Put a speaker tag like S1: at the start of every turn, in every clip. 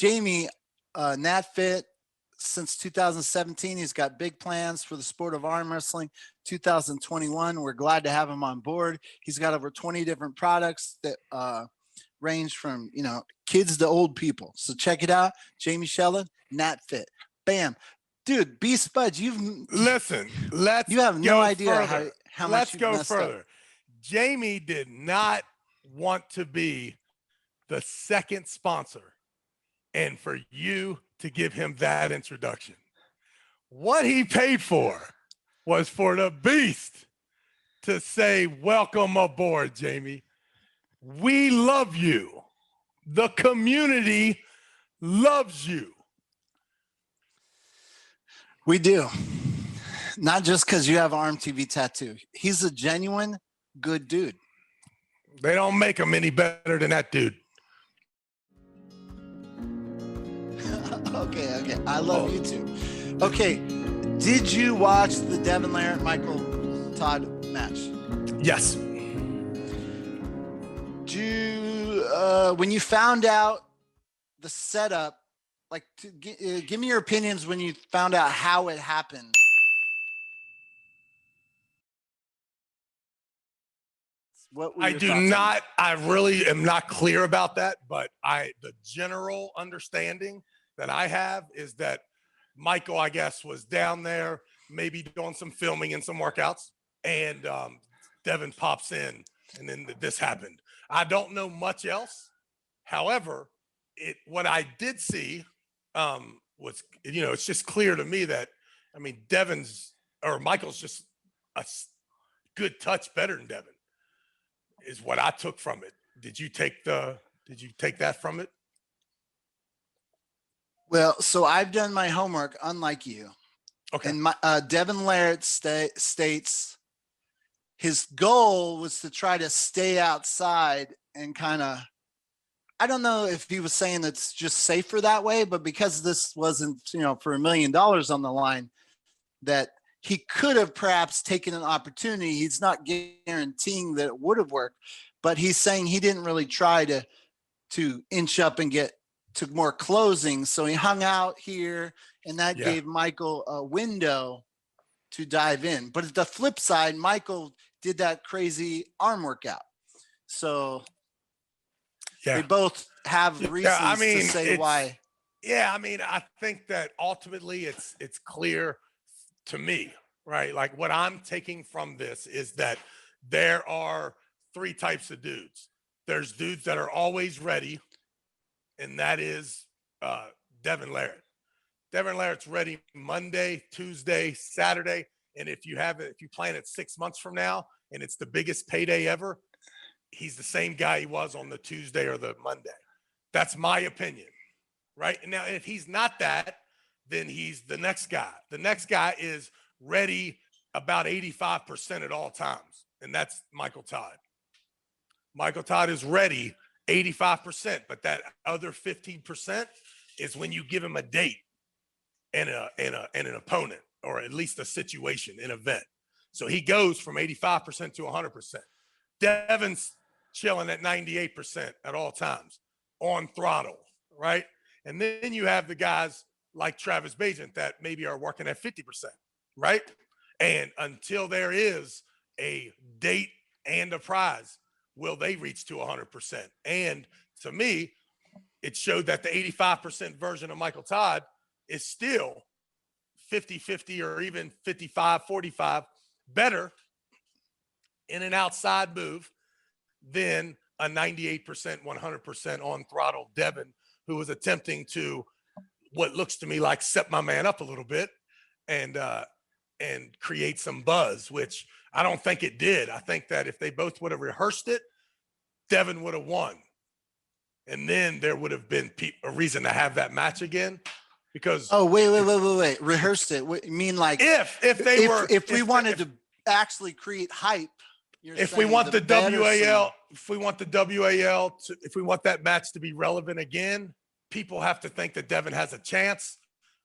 S1: Jamie, Nat Fit since 2017. He's got big plans for the sport of arm wrestling. 2021, we're glad to have him on board. He's got over 20 different products that range from, kids to old people. So check it out. Jamie Shellen, Nat Fit. Bam. Dude, B Spuds, you have no idea how much you've messed up.
S2: Jamie did not want to be the second sponsor and for you to give him that introduction. What he paid for was for the beast to say, welcome aboard, Jamie. We love you. The community loves you.
S1: We do. Not just because you have an Arm TV tattoo. He's a genuine good dude.
S2: They don't make him any better than that dude.
S1: Okay. I love you too. Okay. Did you watch the Devon Larratt Michael Todd match?
S2: Yes.
S1: When you found out the setup, give me your opinions when you found out how it happened.
S2: I really am not clear about that, but the general understanding that I have is that Michael, I guess, was down there maybe doing some filming and some workouts, and Devon pops in, and then this happened. I don't know much else. However, what I did see was, it's just clear to me that, Michael's just a good touch better than Devon, is what I took from it. Did you take that from it?
S1: Well, so I've done my homework, unlike you.
S2: Okay.
S1: And Devon Larratt states his goal was to try to stay outside and kind of, I don't know if he was saying it's just safer that way, but because this wasn't, for $1 million on the line, that he could have perhaps taken an opportunity. He's not guaranteeing that it would have worked, but he's saying he didn't really try to inch up and get to more closing. So he hung out here, and that gave Michael a window to dive in. But at the flip side, Michael did that crazy arm workout. So they both have reasons to say why.
S2: Yeah, I think that ultimately it's clear to me, right? Like, what I'm taking from this is that there are three types of dudes. There's dudes that are always ready, and that is Devon Larratt. Devon Larratt's ready Monday, Tuesday, Saturday, and if you plan it 6 months from now and it's the biggest payday ever, he's the same guy he was on the Tuesday or the Monday. That's my opinion, right? And now, if he's not that, then he's the next guy. The next guy is ready about 85% at all times, and that's Michael Todd. Michael Todd is ready 85%, but that other 15% is when you give him a date and an opponent, or at least a situation, an event. So he goes from 85% to 100%. Devon's chilling at 98% at all times on throttle, right? And then you have the guys like Travis Bagent that maybe are working at 50%, right? And until there is a date and a prize, will they reach to 100%? And to me, it showed that the 85% version of Michael Todd is still 50-50 or even 55-45 better in an outside move than a 98%, 100% on throttle Devon, who was attempting to, what looks to me like, set my man up a little bit and create some buzz, which I don't think it did. I think that if they both would have rehearsed it, Devon would have won. And then there would have been a reason to have that match again, because
S1: wait, rehearsed it. You mean like if we wanted to actually create hype,
S2: if we want the WAL, if we want that match to be relevant again, people have to think that Devon has a chance,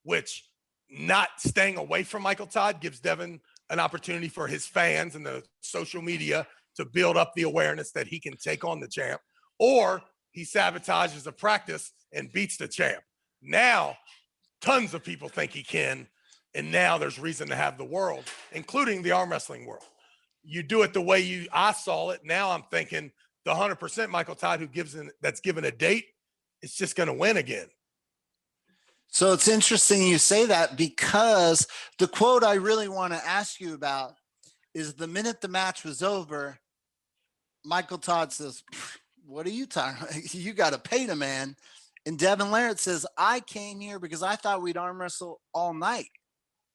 S2: which not staying away from Michael Todd gives Devon an opportunity for his fans and the social media to build up the awareness that he can take on the champ, or he sabotages a practice and beats the champ. Now, tons of people think he can, and now there's reason to have the world, including the arm wrestling world. You do it the way I saw it. Now I'm thinking the 100% Michael Todd that's given a date, it's just going to win again.
S1: So it's interesting you say that, because the quote I really want to ask you about is the minute the match was over, Michael Todd says, "What are you talking about? You got to pay the man." And Devon Larratt says, "I came here because I thought we'd arm wrestle all night."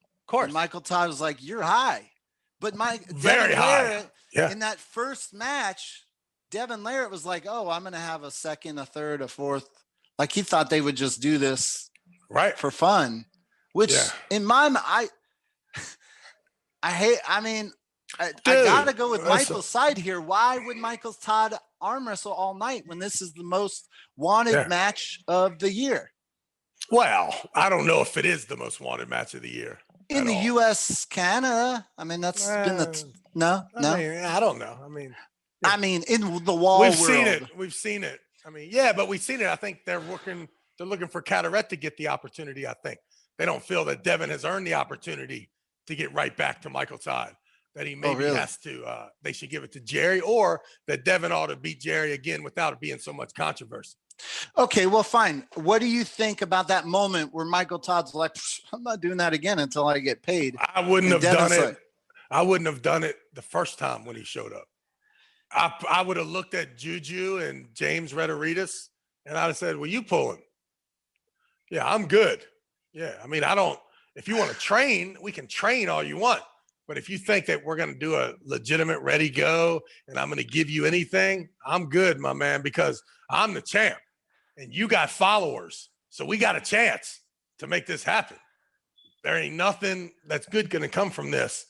S2: Of course.
S1: And Michael Todd was like, "You're high." But
S2: Very
S1: Devon
S2: high.
S1: Larratt, in that first match, Devon Larratt was like, "Oh, I'm going to have a second, a third, a fourth." Like he thought they would just do this
S2: right
S1: for fun, which in my mind, I hate. I mean, I gotta go with Michael's side here. Why would Michael Todd arm wrestle all night when this is the most wanted match of the year?
S2: Well, I don't know if it is the most wanted match of the year
S1: in the U.S., Canada. I mean, that's been the no.
S2: I mean, I don't know.
S1: I mean, in the wall
S2: we've
S1: world,
S2: we've seen it. I mean, yeah, but we've seen it. I think they're looking for Carteret to get the opportunity. I think they don't feel that Devon has earned the opportunity to get right back to Michael Todd. That he maybe has to, they should give it to Jerry, or that Devon ought to beat Jerry again without it being so much controversy.
S1: Okay, well, fine. What do you think about that moment where Michael Todd's like, "I'm not doing that again until I get paid"?
S2: I wouldn't have done it. I wouldn't have done it the first time when he showed up. I would have looked at Juju and James Rederitas, and I'd have said, "Well, you pull him." Yeah, I'm good. Yeah, I mean, if you want to train, we can train all you want. But if you think that we're going to do a legitimate ready go and I'm going to give you anything, I'm good, my man, because I'm the champ and you got followers. So we got a chance to make this happen. There ain't nothing that's good going to come from this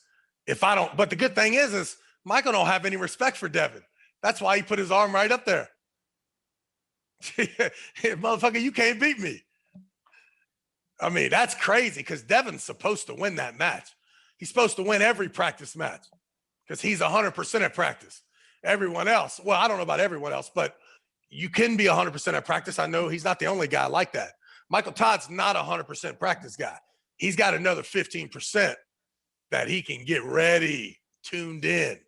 S2: if I don't. But the good thing is Michael don't have any respect for Devon. That's why he put his arm right up there. Motherfucker, you can't beat me. I mean, that's crazy because Devon's supposed to win that match. He's supposed to win every practice match because he's 100% at practice. Everyone else, well, I don't know about everyone else, but you can be 100% at practice. I know he's not the only guy like that. Michael Todd's not a 100% practice guy. He's got another 15% that he can get ready, tuned in,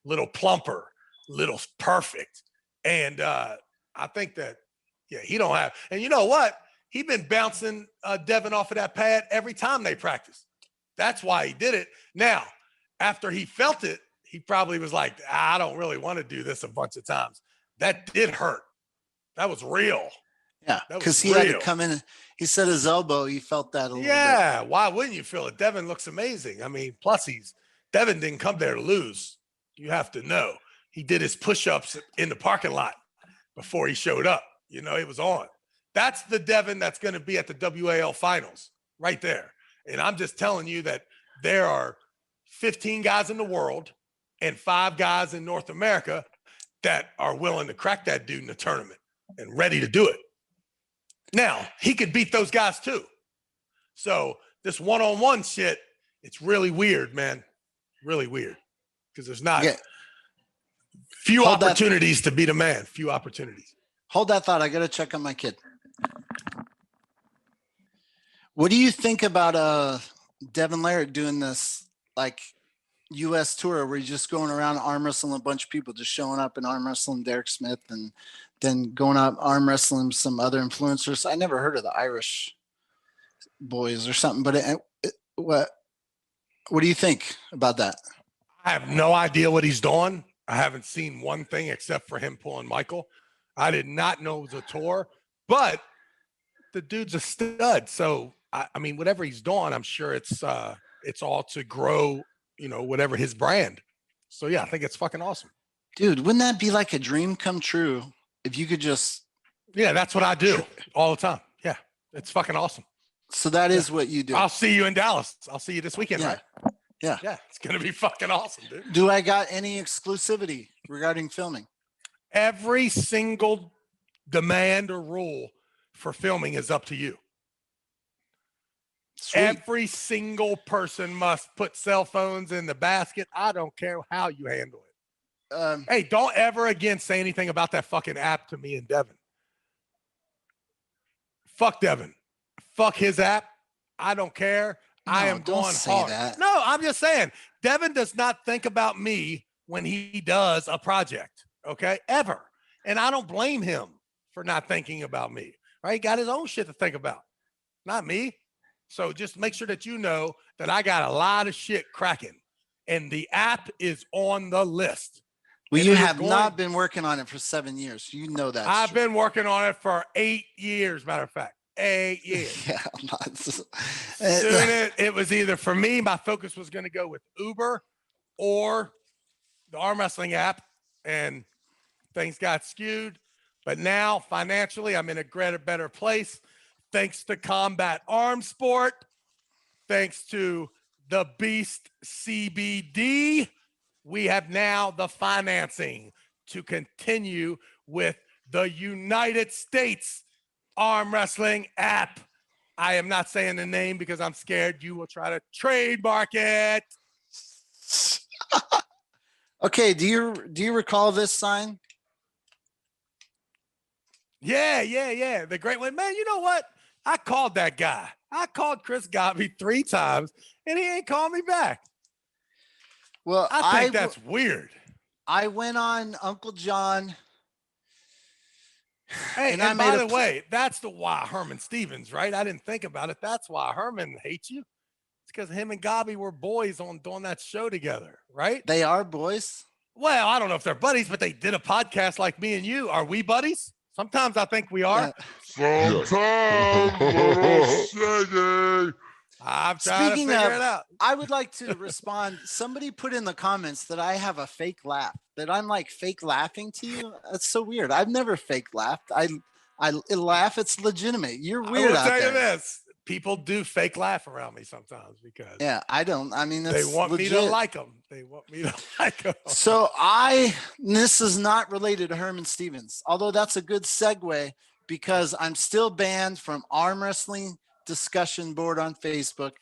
S2: little plumper, little perfect. And I think that, he don't have. And you know what? He's been bouncing Devon off of that pad every time they practice. That's why he did it. Now, after he felt it, he probably was like, I don't really want to do this a bunch of times. That did hurt. That was real.
S1: Yeah, because he had to come in. He said his elbow, he felt that a little bit.
S2: Yeah, why wouldn't you feel it? Devon looks amazing. I mean, plus Devon didn't come there to lose. You have to know. He did his push-ups in the parking lot before he showed up. You know, it was on. That's the Devon that's going to be at the WAL finals right there. And I'm just telling you that there are 15 guys in the world and 5 guys in North America that are willing to crack that dude in the tournament and ready to do it. Now, he could beat those guys too. So this one-on-one shit, it's really weird, man. Really weird. Because there's not few opportunities to beat a man. Few opportunities.
S1: Hold that thought. I got to check on my kid. What do you think about Devon Larratt doing this like U.S. tour where he's just going around arm wrestling a bunch of people, just showing up and arm wrestling Derek Smith and then going up arm wrestling some other influencers? I never heard of the Irish boys or something, but what do you think about that?
S2: I have no idea what he's doing. I haven't seen one thing except for him pulling Michael. I did not know it was a tour, but the dude's a stud. So, I mean, whatever he's doing, I'm sure it's all to grow, whatever his brand. So, yeah, I think it's fucking awesome.
S1: Dude, wouldn't that be like a dream come true if you could just...
S2: Yeah, that's what I do all the time. Yeah, it's fucking awesome.
S1: So that is what you do.
S2: I'll see you in Dallas. I'll see you this weekend, right?
S1: Yeah.
S2: Yeah, it's going to be fucking awesome, dude.
S1: Do I got any exclusivity regarding filming?
S2: Every single demand or rule for filming is up to you. Sweet. Every single person must put cell phones in the basket. I don't care how you handle it. Hey, don't ever again say anything about that fucking app to me and Devon. fuck Devon. Fuck his app. I don't care. I am
S1: don't
S2: going
S1: say
S2: hard.
S1: that.
S2: No, I'm just saying. Devon does not think about me when he does a project, okay? Ever. And I don't blame him for not thinking about me, right? He got his own shit to think about, not me. So just make sure that you know that I got a lot of shit cracking, and the app is on the list.
S1: Well,
S2: And
S1: you
S2: it is
S1: have not been working on it for 7 years. You know that.
S2: I've been working on it for 8 years, matter of fact. 8 years.
S1: Yeah.
S2: Soon it was either for me, my focus was going to go with Uber or the arm wrestling app, and things got skewed. But now financially, I'm in a better place. Thanks to Combat Arms Sport, thanks to the Beast CBD, we have now the financing to continue with the United States Arm Wrestling app. I am not saying the name because I'm scared you will try to trademark it.
S1: Okay, do you recall this sign?
S2: Yeah. The great one. Man, you know what? I called that guy. I called Chris Gobby 3 times and he ain't called me back.
S1: Well,
S2: I think that's weird.
S1: I went on Uncle John.
S2: Hey, and by the way, that's why Herman Stevens, right? I didn't think about it. That's why Herman hates you. It's because him and Gobby were boys on doing that show together, right?
S1: They are boys.
S2: Well, I don't know if they're buddies, but they did a podcast like me and you. Are we buddies? Sometimes I think we are.
S1: Yeah.
S2: Sometimes. I'm trying to figure it out.
S1: I would like to respond. Somebody put in the comments that I have a fake laugh, that I'm like fake laughing to you. That's so weird. I've never fake laughed. I laugh. It's legitimate. You're weird.
S2: I will tell you this. People do fake laugh around me sometimes because
S1: I don't. I mean,
S2: they want me to like them. They want me to like them.
S1: So this is not related to Herman Stevens, although that's a good segue because I'm still banned from arm wrestling discussion board on Facebook.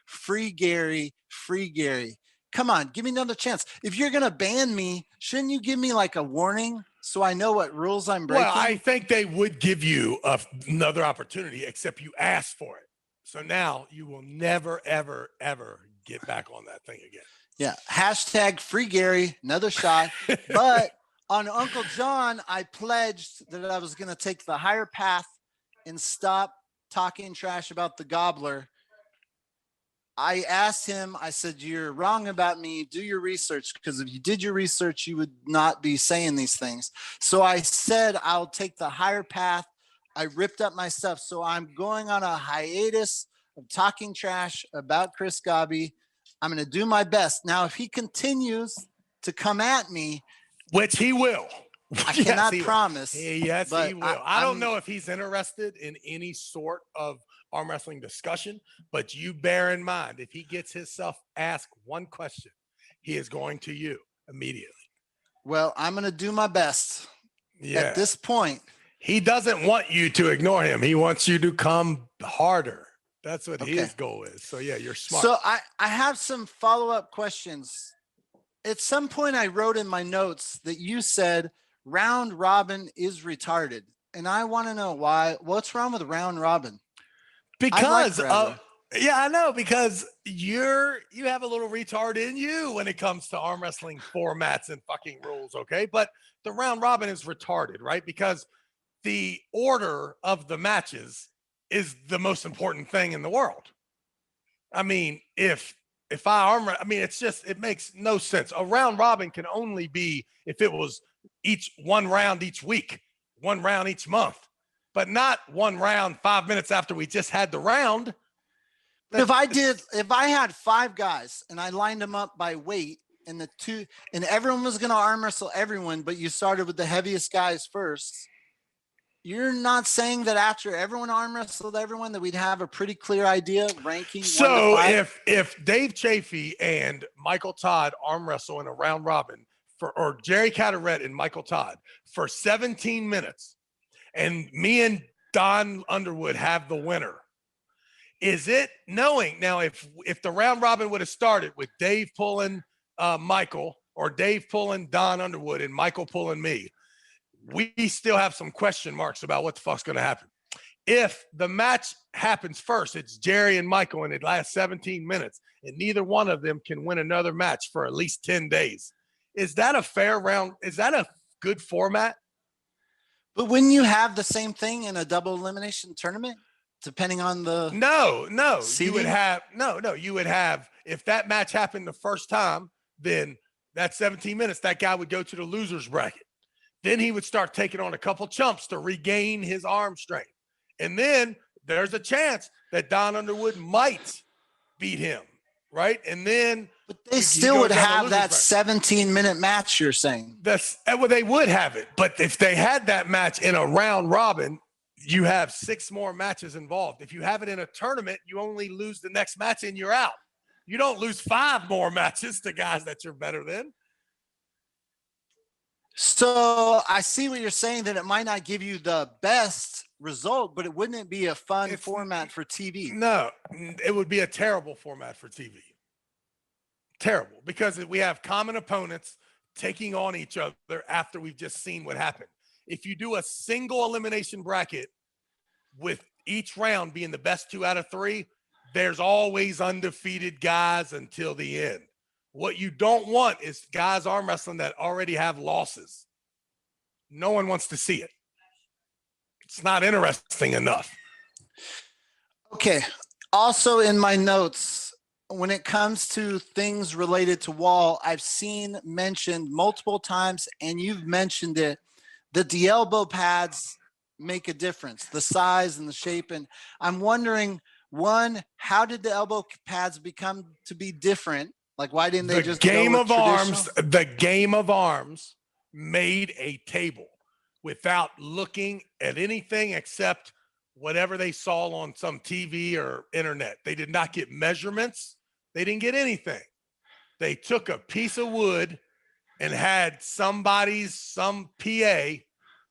S1: #free Gary, free Gary. Come on, give me another chance. If you're going to ban me, shouldn't you give me like a warning so I know what rules I'm breaking?
S2: Well, I think they would give you another opportunity, except you asked for it. So now you will never, ever, ever get back on that thing again.
S1: Yeah. #free Gary, another shot. But on Uncle John, I pledged that I was going to take the higher path and stop talking trash about the gobbler. I asked him, I said, you're wrong about me. Do your research, because if you did your research, you would not be saying these things. So I said, I'll take the higher path. I ripped up my stuff. So I'm going on a hiatus of talking trash about Chris Gobby. I'm going to do my best. Now, if he continues to come at me,
S2: which he will,
S1: I cannot promise.
S2: Yes, he will. I don't know if he's interested in any sort of arm wrestling discussion, but you bear in mind, if he gets himself asked one question, he is going to you immediately.
S1: Well, I'm going to do my best. At this point.
S2: He doesn't want you to ignore him. He wants you to come harder. That's what his goal is. So yeah, you're smart.
S1: So I have some follow-up questions. At some point I wrote in my notes that you said round robin is retarded. And I want to know why. What's wrong with round robin?
S2: Because I know, because you have a little retard in you when it comes to arm wrestling formats and fucking rules, okay? But the round robin is retarded, right? Because the order of the matches is the most important thing in the world. I mean, it makes no sense. A round robin can only be if it was one round each week, one round each month. But not one round 5 minutes after we just had the round.
S1: If I had 5 guys and I lined them up by weight and everyone was going to arm wrestle everyone, but you started with the heaviest guys first, you're not saying that after everyone arm wrestled everyone that we'd have a pretty clear idea of ranking?
S2: So if Dave Chafee and Michael Todd arm wrestle in a round robin or Jerry Cadorette and Michael Todd for 17 minutes, and me and Don Underwood have the winner, is it knowing now if the round robin would have started with Dave pulling Michael or Dave pulling Don Underwood and Michael pulling me, we still have some question marks about what the fuck's going to happen. if the match happens first, it's Jerry and Michael, and it lasts 17 minutes, and neither one of them can win another match for at least 10 days. Is that a fair round? Is that a good format?
S1: But wouldn't you have the same thing in a double elimination tournament, depending on the
S2: No,
S1: seeding?
S2: you would have you would have, if that match happened the first time, then that 17 minutes, that guy would go to the loser's bracket. Then he would start taking on a couple chumps to regain his arm strength. And then there's a chance that Don Underwood might beat him, right? And then
S1: but they still would have that 17-minute match, you're saying.
S2: Well, they would have it. But if they had that match in a round robin, you have 6 more matches involved. If you have it in a tournament, you only lose the next match and you're out. You don't lose 5 more matches to guys that you're better than.
S1: So I see what you're saying, that it might not give you the best result, but wouldn't it be a fun format for TV?
S2: No, it would be a terrible format for TV. Terrible, because we have common opponents taking on each other after we've just seen what happened. If you do a single elimination bracket with each round being the best 2 out of 3, there's always undefeated guys until the end. What you don't want is guys arm wrestling that already have losses. No one wants to see it. It's not interesting enough.
S1: Okay. Also in my notes, when it comes to things related to wall, I've seen mentioned multiple times, and you've mentioned it, that the elbow pads make a difference, the size and the shape. And I'm wondering, one, how did the elbow pads become to be different? Like, why didn't they just
S2: Game of Arms? The Game of Arms made a table without looking at anything except whatever they saw on some TV or internet. They did not get measurements. They didn't get anything. They took a piece of wood and had some PA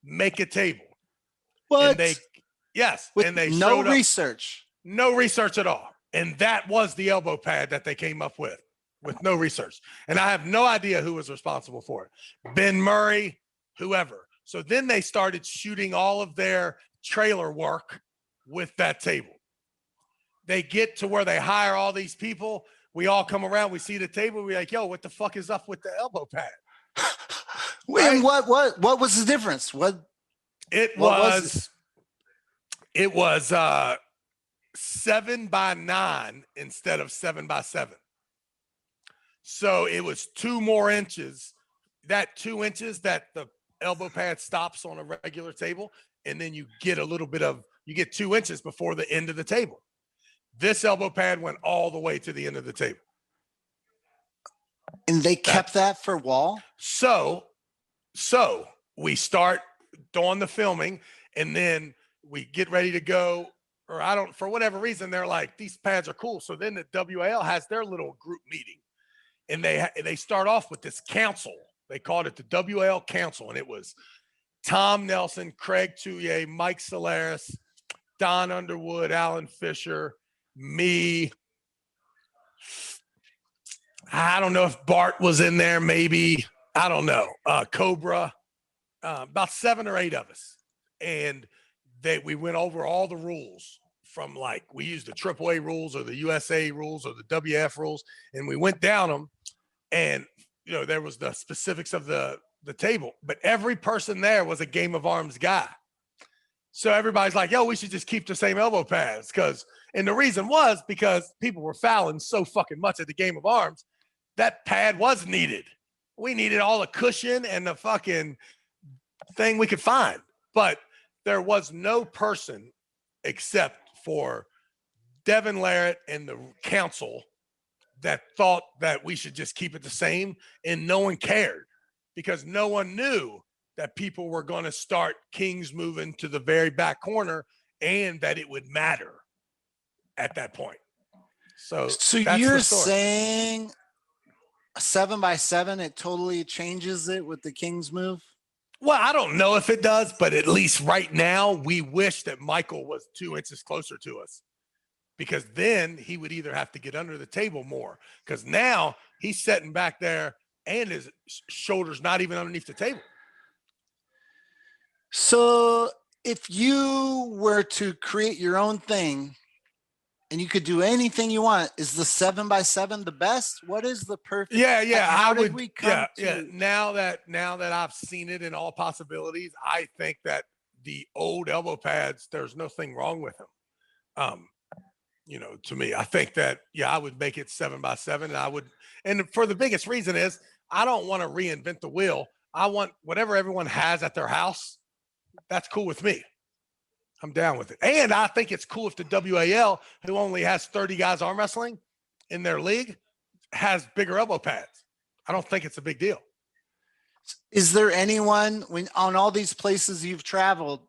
S2: make a table.
S1: What?
S2: And they
S1: no research.
S2: No research at all. And that was the elbow pad that they came up with no research. And I have no idea who was responsible for it. Ben Murray, whoever. So then they started shooting all of their trailer work with that table. They get to where they hire all these people. We all come around, we see the table, we're like, yo, what the fuck is up with the elbow pad?
S1: Right? And what was the difference?
S2: It was 7x9 instead of 7x7. So it was 2 more inches. That 2 inches that the elbow pad stops on a regular table, and then you get 2 inches before the end of the table. This elbow pad went all the way to the end of the table.
S1: And they kept that for wall?
S2: So we start doing the filming, and then we get ready to go, or for whatever reason, they're like, these pads are cool. So then the WAL has their little group meeting, and they start off with this council. They called it the WAL Council, and it was Tom Nelson, Craig Touye, Mike Solaris, Don Underwood, Alan Fisher, me. I don't know if Bart was in there, maybe. I don't know. Cobra. About 7 or 8 of us. And we went over all the rules, from like, we used the AAA rules or the USA rules or the WF rules, and we went down them. And, there was the specifics of the table, but every person there was a Game of Arms guy. So everybody's like, yo, we should just keep the same elbow pads. And the reason was because people were fouling so fucking much at the Game of Arms, that pad was needed. We needed all the cushion and the fucking thing we could find. But there was no person except for Devon Larratt and the council that thought that we should just keep it the same, and no one cared, because no one knew that people were going to start Kings moving to the very back corner, and that it would matter at that point. So
S1: you're saying 7x7, it totally changes it with the Kings move?
S2: Well, I don't know if it does, but at least right now, we wish that Michael was 2 inches closer to us, because then he would either have to get under the table more, because now he's sitting back there and his shoulder's not even underneath the table.
S1: So If you were to create your own thing and you could do anything you want, is the 7x7 the best? What is the perfect?
S2: Yeah.
S1: How did we come to?
S2: Now that I've seen it in all possibilities, I think that the old elbow pads, there's nothing wrong with them. To me, I think that, I would make it 7x7, and for the biggest reason is I don't want to reinvent the wheel. I want whatever everyone has at their house. That's cool with me. I'm down with it. And I think it's cool if the WAL, who only has 30 guys arm wrestling in their league, has bigger elbow pads. I don't think it's a big deal.
S1: Is there anyone, when on all these places you've traveled,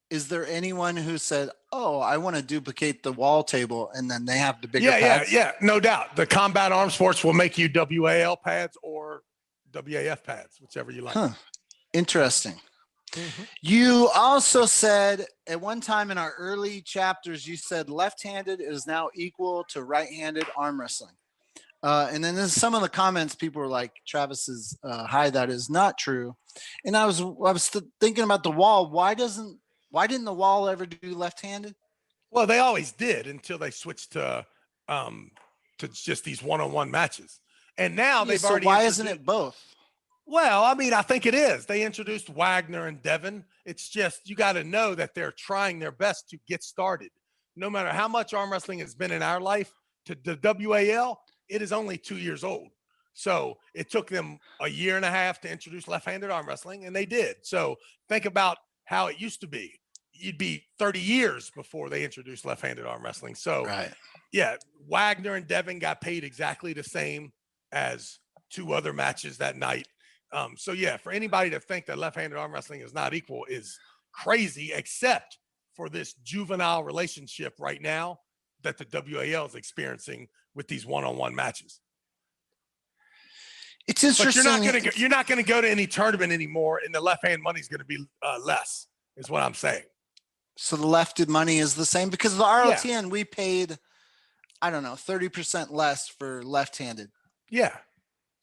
S1: is there anyone who said, "Oh, I want to duplicate the wall table," and then they have the bigger pads?
S2: Yeah, no doubt. The Combat Arm Sports will make you WAL pads or WAF pads, whichever you like.
S1: Huh. Interesting. Mm-hmm. You also said at one time in our early chapters, you said left-handed is now equal to right-handed arm wrestling. And then there's some of the comments, people were like, Travis is high. That is not true. And I was thinking about the wall. Why didn't the wall ever do left-handed?
S2: Well, they always did until they switched to just these one-on-one matches. And now they've already.
S1: Why isn't it both?
S2: Well, I mean, I think it is. They introduced Wagner and Devon. It's just, you got to know that they're trying their best to get started. No matter how much arm wrestling has been in our life, to the WAL, it is only 2 years old. So it took them a year and a half to introduce left-handed arm wrestling, and they did. So think about how it used to be. You'd be 30 years before they introduced left-handed arm wrestling. So,
S1: right.
S2: Yeah, Wagner and Devon got paid exactly the same as 2 other matches that night. For anybody to think that left-handed arm wrestling is not equal is crazy, except for this juvenile relationship right now that the WAL is experiencing with these one-on-one matches.
S1: It's interesting.
S2: But you're not going to go to any tournament anymore, and the left-hand money is going to be less, is what I'm saying.
S1: So the lefted money is the same because the ROTN we paid, I don't know, 30% less for left-handed.
S2: Yeah.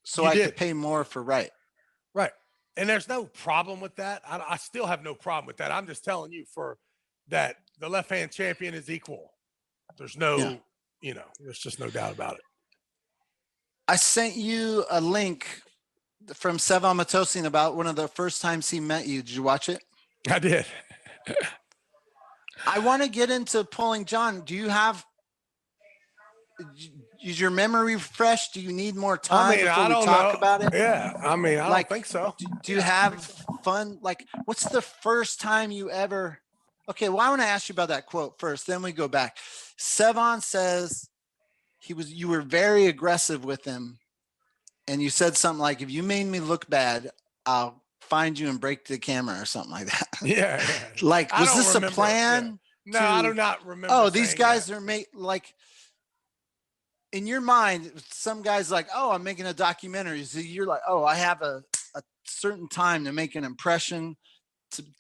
S1: So I could pay more for right.
S2: Right. And there's no problem with that. I still have no problem with that. I'm just telling you that the left-hand champion is equal. There's there's just no doubt about it.
S1: I sent you a link from Sevan Matossian about one of the first times he met you. Did you watch it?
S2: I did.
S1: I want to get into pulling John. Is your memory fresh? Do you need more time before we talk about it?
S2: Yeah. I don't think so.
S1: Do you have fun? Like, what's the first time you ever? Okay, well, I want to ask you about that quote first. Then we go back. Sevan says you were very aggressive with him. And you said something like, if you made me look bad, I'll find you and break the camera or something like that.
S2: Yeah.
S1: Like, was this a plan?
S2: Yeah. No, I do not remember.
S1: Oh, these guys are like, in your mind, some guys like, oh, I'm making a documentary. So you're like, oh, I have a certain time to make an impression.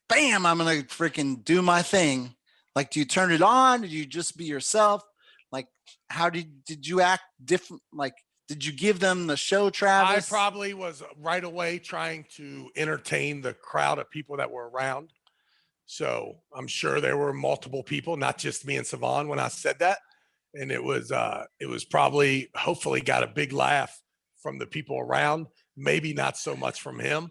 S1: Bam, I'm going to freaking do my thing. Like, do you turn it on? Did you just be yourself? Like, how did you act different? Like, did you give them the show, Travis?
S2: I probably was right away trying to entertain the crowd of people that were around. So I'm sure there were multiple people, not just me and Sevan when I said that. And it was probably, hopefully got a big laugh from the people around, maybe not so much from him.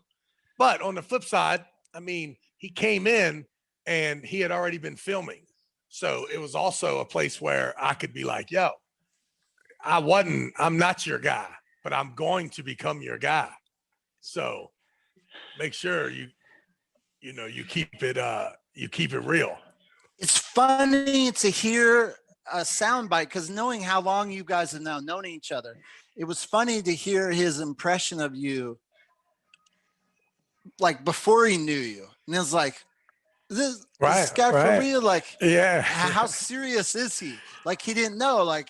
S2: But on the flip side, I mean, he came in and he had already been filming. So it was also a place where I could be like, yo, I'm not your guy, but I'm going to become your guy. So make sure you keep it real.
S1: It's funny to hear a soundbite because knowing how long you guys have now known each other, it was funny to hear his impression of you, like before he knew you, and it was like, this guy for real? Like,
S2: yeah,
S1: how serious is he? Like, he didn't know. Like,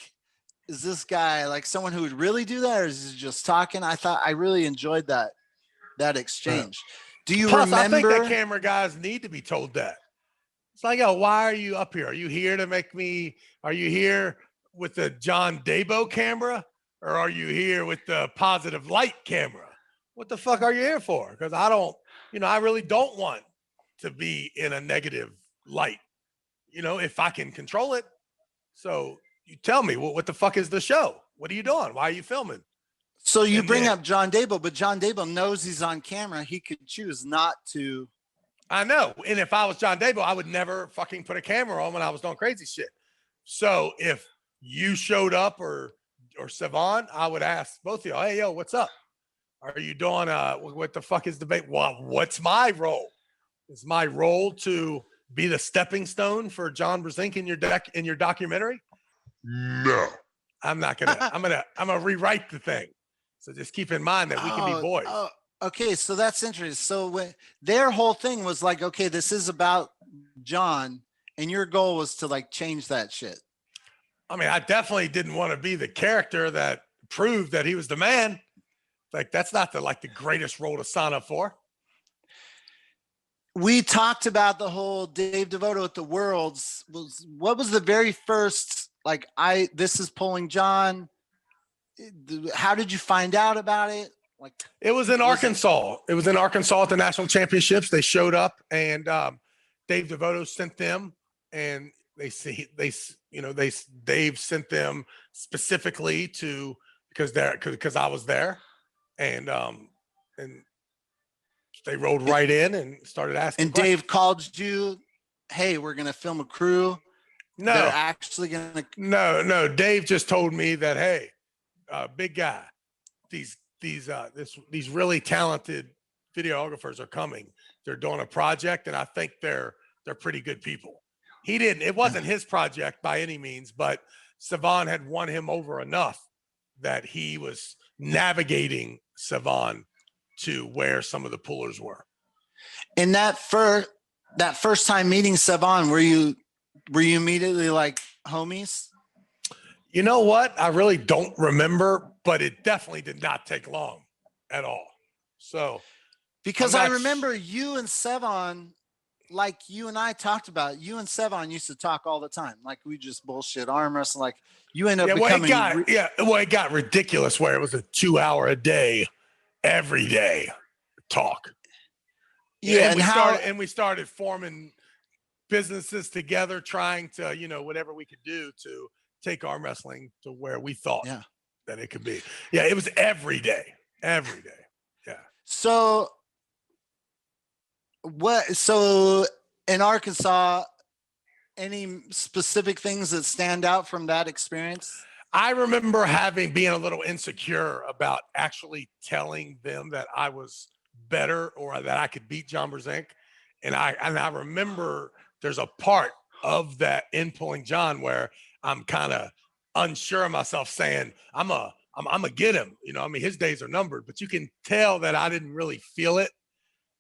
S1: is this guy like someone who would really do that, or is he just talking? I really enjoyed that exchange. Do you remember?
S2: I think that camera guys need to be told that. It's like, yo, why are you up here? Are you here to make me? Are you here with the John Dabo camera, or are you here with the positive light camera? What the fuck are you here for? Because I really don't want to be in a negative light, if I can control it. So you tell me, what the fuck is the show? What are you doing? Why are you filming?
S1: So you
S2: And
S1: bring
S2: then-
S1: up John Dable, but John Dable knows he's on camera. He could choose not to.
S2: I know. And if I was John Dable, I would never fucking put a camera on when I was doing crazy shit. So if you showed up or Sevan, I would ask both of you, hey, yo, what's up? Are you doing what the fuck is the debate? Well, what's my role? Is my role to be the stepping stone for John Brzenk in your documentary? No. I'm not gonna. I'm gonna rewrite the thing. So just keep in mind that we can be boys.
S1: Oh, okay, so that's interesting. So when their whole thing was like, okay, this is about John, and your goal was to like change that shit.
S2: I mean, I definitely didn't want to be the character that proved that he was the man. Like, that's not the greatest role to sign up for.
S1: We talked about the whole Dave DeVoto at the Worlds. What was the very first, this is Pulling John? How did you find out about it?
S2: It was in Arkansas. It was in Arkansas at the national championships. They showed up, and Dave DeVoto sent them, and Dave sent them specifically because I was there, and they rolled right in and started asking.
S1: And questions. Dave called you, hey, we're gonna film a crew.
S2: No,
S1: they're actually gonna.
S2: No. Dave just told me that, hey, big guy, these really talented videographers are coming. They're doing a project, and I think they're pretty good people. It wasn't his project by any means, but Sevan had won him over enough that he was navigating Sevan to where some of the pullers were.
S1: In that first time meeting Sevan, were you immediately like homies?
S2: You know what? I really don't remember, but it definitely did not take long at all. So,
S1: because I remember you and Sevan, like you and I talked about, you and Sevan used to talk all the time. Like we just bullshit arm wrestling. Like you end up becoming.
S2: It got ridiculous where it was a 2 hour a day, every day talk.
S1: Yeah.
S2: And we started forming businesses together, trying to, whatever we could do to take arm wrestling to where we thought that it could be. Yeah. It was every day. Yeah.
S1: So in Arkansas, any specific things that stand out from that experience?
S2: I remember being a little insecure about actually telling them that I was better or that I could beat John Brzenk. And I remember there's a part of that in Pulling John where I'm kind of unsure of myself, saying I'm gonna get him. His days are numbered, but you can tell that I didn't really feel it.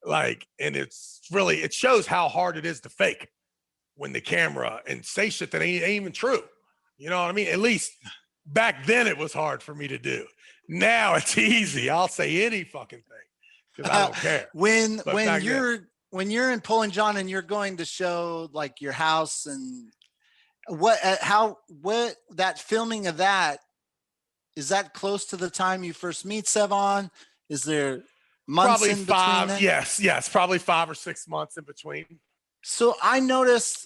S2: And it shows how hard it is to fake when the camera and say shit that ain't even true. You know what I mean? At least back then it was hard for me to do. Now it's easy. I'll say any fucking thing because I don't care.
S1: When you're in Pulling John and you're going to show like your house and what that filming of that, is that close to the time you first meet Sevan? Is there months
S2: probably
S1: in between then?
S2: Yes, probably 5 or 6 months in between.
S1: So I noticed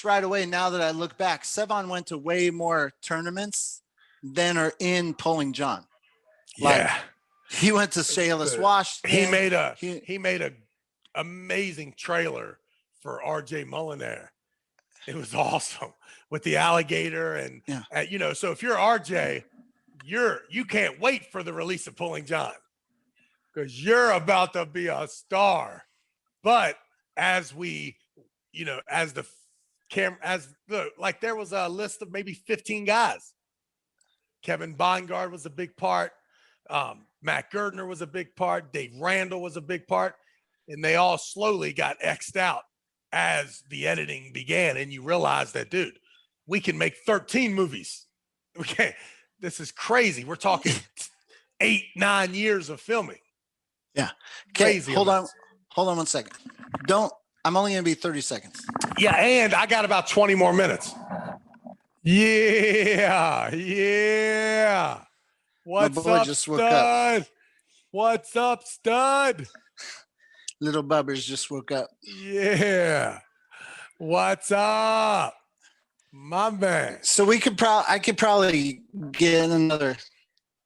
S1: right away, now that I look back, Sevan went to way more tournaments than are in Pulling John. He went to Shayless Washington.
S2: He made a amazing trailer for RJ Molinare. It was awesome with the alligator and so if you're RJ, you can't wait for the release of Pulling John because you're about to be a star. But there was a list of maybe 15 guys. Kevin Bongard was a big part. Matt Girdner was a big part. Dave Randall was a big part. And they all slowly got X'd out as the editing began. And you realize that, dude, we can make 13 movies. We can't. This is crazy. We're talking 8-9 years of filming.
S1: Yeah.
S2: Crazy.
S1: Hold on 1 second. I'm only going to be 30 seconds.
S2: Yeah. And I got about 20 more minutes. Yeah. What's up, stud? What's up, stud?
S1: Little Bubbers just woke up.
S2: Yeah. What's up, my man?
S1: So I could probably get another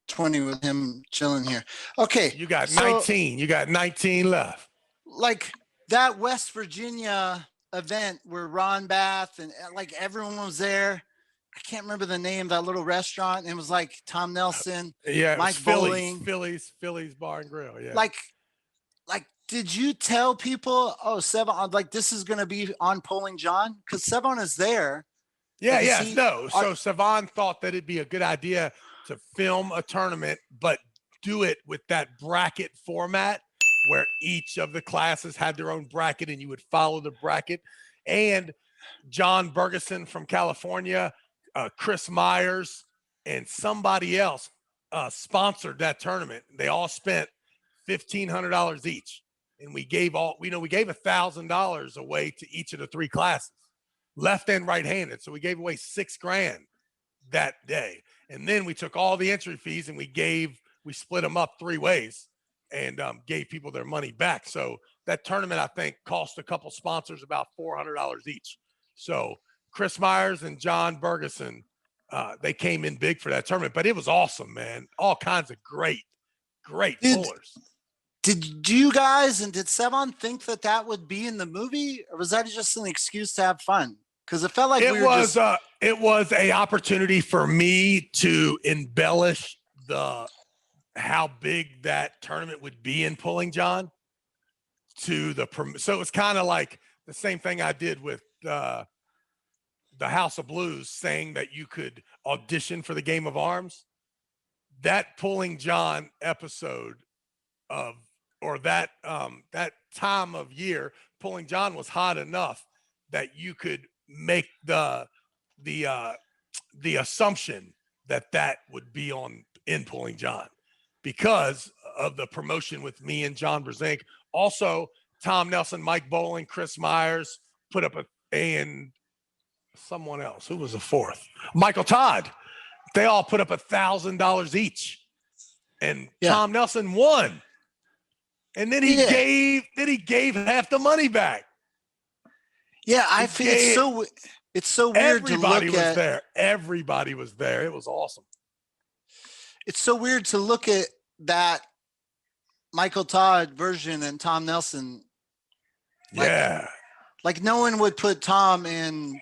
S1: 20 with him chilling here. Okay.
S2: You got
S1: so,
S2: 19. You got 19 left.
S1: Like that West Virginia event where Ron Bath and like everyone was there. I can't remember the name of that little restaurant. And it was like Tom Nelson,
S2: Yeah,
S1: Mike
S2: Phillies,
S1: Bowling.
S2: Phillies Bar and Grill. Yeah.
S1: Like, did you tell people, oh, Sevan, like this is going to be on Polling John? Because Sevan is there.
S2: Yeah. No. So Sevan thought that it'd be a good idea to film a tournament, but do it with that bracket format where each of the classes had their own bracket and you would follow the bracket. And John Bergeson from California, Chris Myers, and somebody else sponsored that tournament. They all spent $1,500 each. And we gave $1,000 away to each of the three classes, left and right-handed. So we gave away $6,000 that day. And then we took all the entry fees and we split them up three ways and gave people their money back. So that tournament, I think, cost a couple sponsors about $400 each. So Chris Myers and John Bergeson, they came in big for that tournament, but it was awesome, man. All kinds of great pullers.
S1: Did you guys and did Sevan think that would be in the movie, or was that just an excuse to have fun? Because it felt like
S2: it was a opportunity for me to embellish how big that tournament would be in Pulling John. So it was kind of like the same thing I did with the House of Blues, saying that you could audition for the Game of Arms. That Pulling John episode that time of year, Pulling John was hot enough that you could make the assumption that would be in Pulling John because of the promotion with me and John Brzenk. Also, Tom Nelson, Mike Bowling, Chris Myers put up and someone else. Who was the fourth? Michael Todd. They all put up $1,000 each, and Tom Nelson won. And then he gave half the money back.
S1: Yeah, I feel it's so weird to look at.
S2: Everybody was there. Everybody was there. It was awesome.
S1: It's so weird to look at that Michael Todd version and Tom Nelson. Like no one would put Tom in.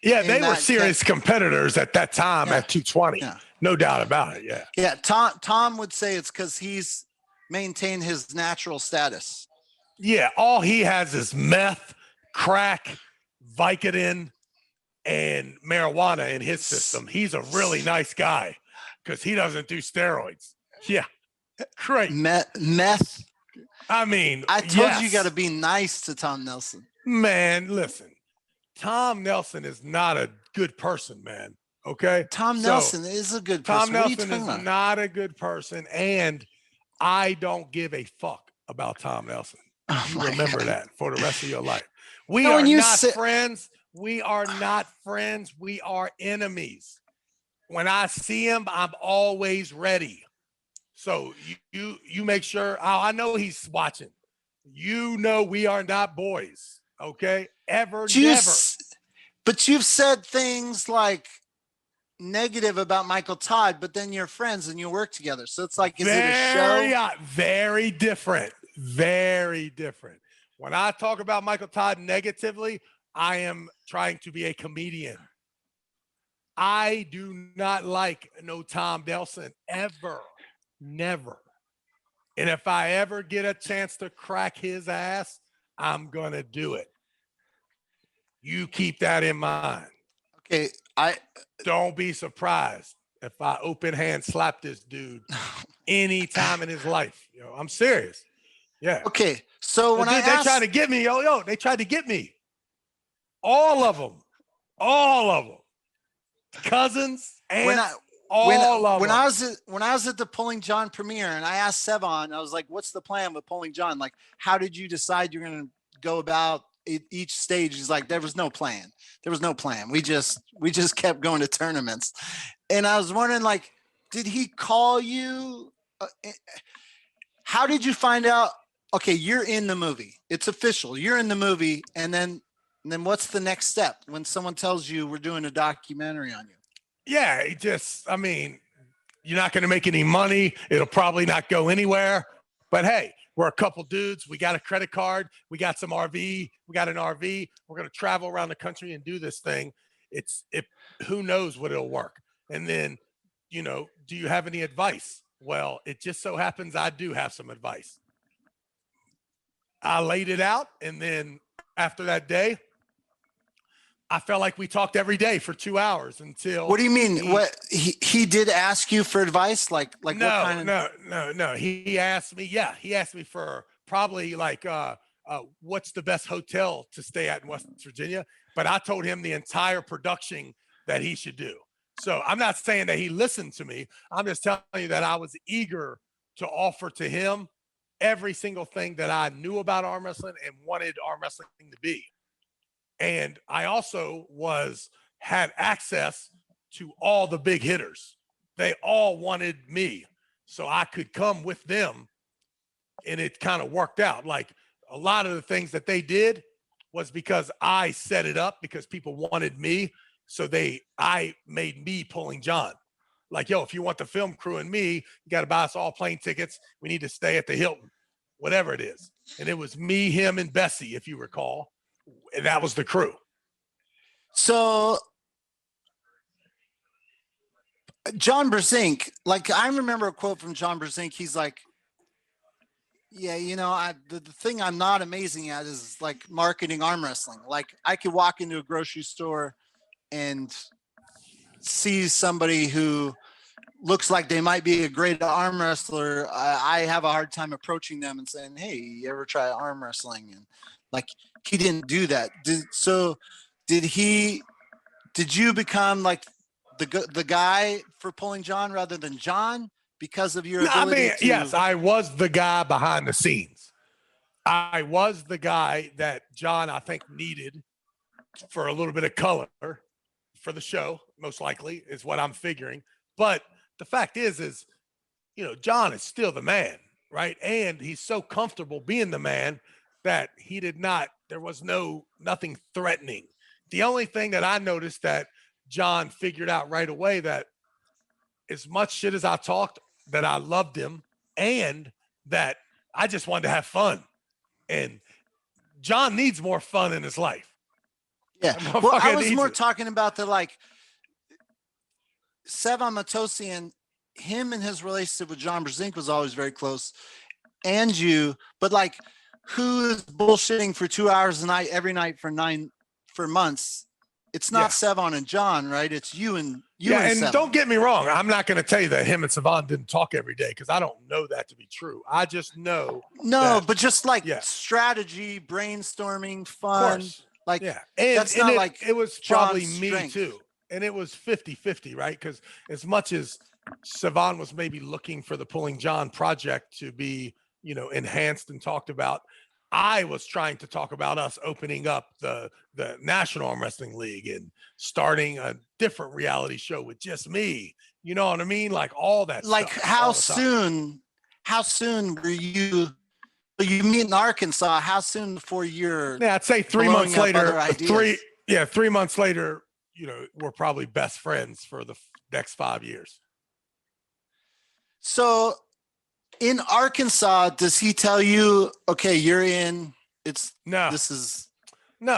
S2: Yeah, they were serious competitors at that time at 220. Yeah. No doubt about it. Yeah.
S1: Yeah. Tom would say it's because he's maintained his natural status.
S2: Yeah. All he has is meth, crack, Vicodin, and marijuana in his system. He's a really nice guy because he doesn't do steroids. Yeah. Great.
S1: Meth.
S2: I mean,
S1: I told you got to be nice to Tom Nelson.
S2: Man, listen. Tom Nelson is not a good person, man. Okay?
S1: Tom Nelson is a good person.
S2: Tom Nelson is not a good person, and I don't give a fuck about Tom Nelson. You remember that for the rest of your life. We are not friends. We are not friends. We are enemies. When I see him, I'm always ready. So you make sure. I know he's watching. You know we are not boys. Okay? Never.
S1: But you've said things like negative about Michael Todd, but then you're friends and you work together. So it's like, is it a show?
S2: Very different. Very different. When I talk about Michael Todd negatively, I am trying to be a comedian. I do not like no Tom Nelson ever. Never. And if I ever get a chance to crack his ass, I'm going to do it. You keep that in mind.
S1: Okay.
S2: Don't be surprised if I open hand slap this dude any time in his life. I'm serious. Yeah.
S1: Okay. So when
S2: they tried to get me, they tried to get me. All of them. Cousins, aunts,
S1: when I was at the Pulling John premiere and I asked Sevan, I was like, what's the plan with Pulling John? Like, how did you decide you're going to go about each stage? He's like, there was no plan. We just kept going to tournaments. And I was wondering, like, did he call you? How did you find out okay, you're in the movie. It's official. You're in the movie. And then what's the next step when someone tells you we're doing a documentary on you?
S2: Yeah, I mean, you're not going to make any money. It'll probably not go anywhere. But hey, we're a couple dudes. We got a credit card. We got some RV. We got an RV. We're going to travel around the country and do this thing. Who knows what it'll work. And then, do you have any advice? Well, it just so happens I do have some advice. I laid it out. And then after that day, I felt like we talked every day for 2 hours until.
S1: What do you mean? What he did ask you for advice? Like
S2: no,
S1: what kind of?
S2: No. He asked me. Yeah, he asked me for probably like what's the best hotel to stay at in West Virginia. But I told him the entire production that he should do. So I'm not saying that he listened to me. I'm just telling you that I was eager to offer to him every single thing that I knew about arm wrestling and wanted arm wrestling to be. And I also had access to all the big hitters. They all wanted me, so I could come with them. And it kind of worked out. Like a lot of the things that they did was because I set it up because people wanted me. So I made me Pulling John. Like, yo, if you want the film crew and me, you got to buy us all plane tickets. We need to stay at the Hilton, whatever it is. And it was me, him, and Bessie, if you recall. And that was the crew.
S1: So John Brzenk, like I remember a quote from John Brzenk. He's like, yeah, the thing I'm not amazing at is like marketing arm wrestling. Like I could walk into a grocery store and see somebody who looks like they might be a great arm wrestler. I have a hard time approaching them and saying, hey, you ever try arm wrestling? And like, he didn't do that. Did you become like the guy for Pulling John rather than John because of your ability to...
S2: Yes, I was the guy behind the scenes. I was the guy that John, I think, needed for a little bit of color for the show, most likely, is what I'm figuring. But the fact is, John is still the man, right? And he's so comfortable being the man that there was nothing threatening. The only thing that I noticed that John figured out right away, that as much shit as I talked, that I loved him and that I just wanted to have fun. And John needs more fun in his life.
S1: Yeah. Well, I was more talking about the like Sevan Matossian, him and his relationship with John Brzenk was always very close. And you, but like, who is bullshitting for 2 hours a night every night for months? It's not Sevan and John, right? It's you and Sevan.
S2: Don't get me wrong. I'm not going to tell you that him and Sevan didn't talk every day because I don't know that to be true. I just know.
S1: But just like strategy, brainstorming, fun. Like,
S2: and
S1: that's not like
S2: it was probably me too. And it was 50-50, right? Because as much as Sevan was maybe looking for the Pulling John project to be, enhanced and talked about, I was trying to talk about us opening up the National Arm Wrestling League and starting a different reality show with just me. You know what I mean? Like all that
S1: like
S2: stuff.
S1: How soon were you meet in Arkansas? How soon before you're...
S2: I'd say 3 months later, 3 months later, we're probably best friends for the next 5 years.
S1: So in Arkansas, does he tell you, okay, you're in,
S2: No,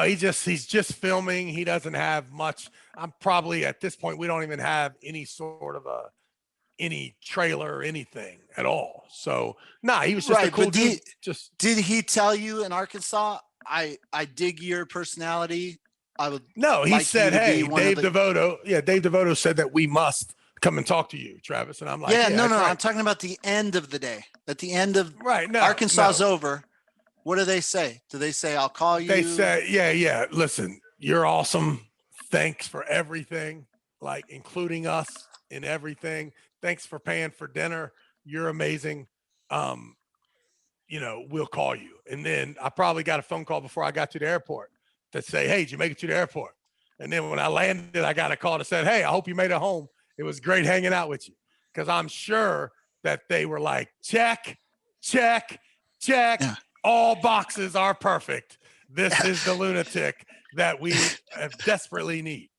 S2: he's just filming. He doesn't have much. I'm probably at this point, we don't even have any sort of any trailer or anything at all. So he was just a cool dude.
S1: Did he tell you in Arkansas, I dig your personality?
S2: He said, hey, Dave Devoto said that we must come and talk to you, Travis. And I'm like,
S1: no, right. I'm talking about the end of the day. At the end of Arkansas's over. What do they say? Do they say, I'll call you?
S2: They say, listen, you're awesome. Thanks for everything, like including us in everything. Thanks for paying for dinner. You're amazing. We'll call you. And then I probably got a phone call before I got to the airport to say, hey, did you make it to the airport? And then when I landed, I got a call that said, hey, I hope you made it home. It was great hanging out with you. Because I'm sure that they were like, check, check.
S1: Yeah.
S2: All boxes are perfect. This is the lunatic that we desperately need.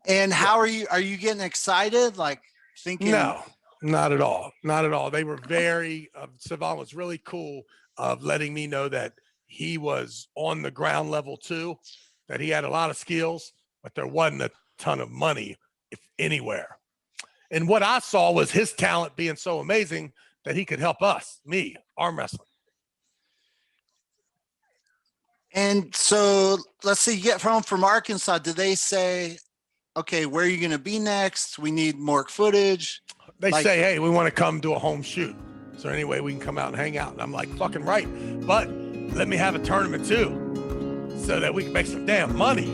S1: And how are you? Are you getting excited? Like thinking?
S2: No, not at all. Not at all. They were very, Sevan was really cool of letting me know that he was on the ground level too, that he had a lot of skills, but there wasn't a ton of money if anywhere. And what I saw was his talent being so amazing that he could help us, me, arm wrestling.
S1: And so let's say you get home from Arkansas. Did they say, okay, where are you going to be next? We need more footage.
S2: They say, hey, we want to come do a home shoot. Is there any way we can come out and hang out? And I'm like, fucking right. But let me have a tournament too, so that we can make some damn money.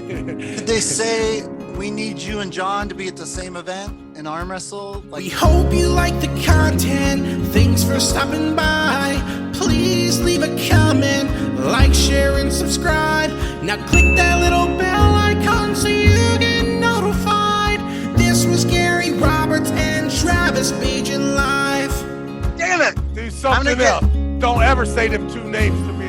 S1: Did they say we need you and John to be at the same event in arm wrestle? Like,
S3: we hope you like the content. Thanks for stopping by. Please leave a comment, like, share, and subscribe. Now click that little bell icon so you get notified. This was Gary Roberts and Travis Bagent live.
S1: damn it!
S2: Do something else. Don't ever say them two names to me.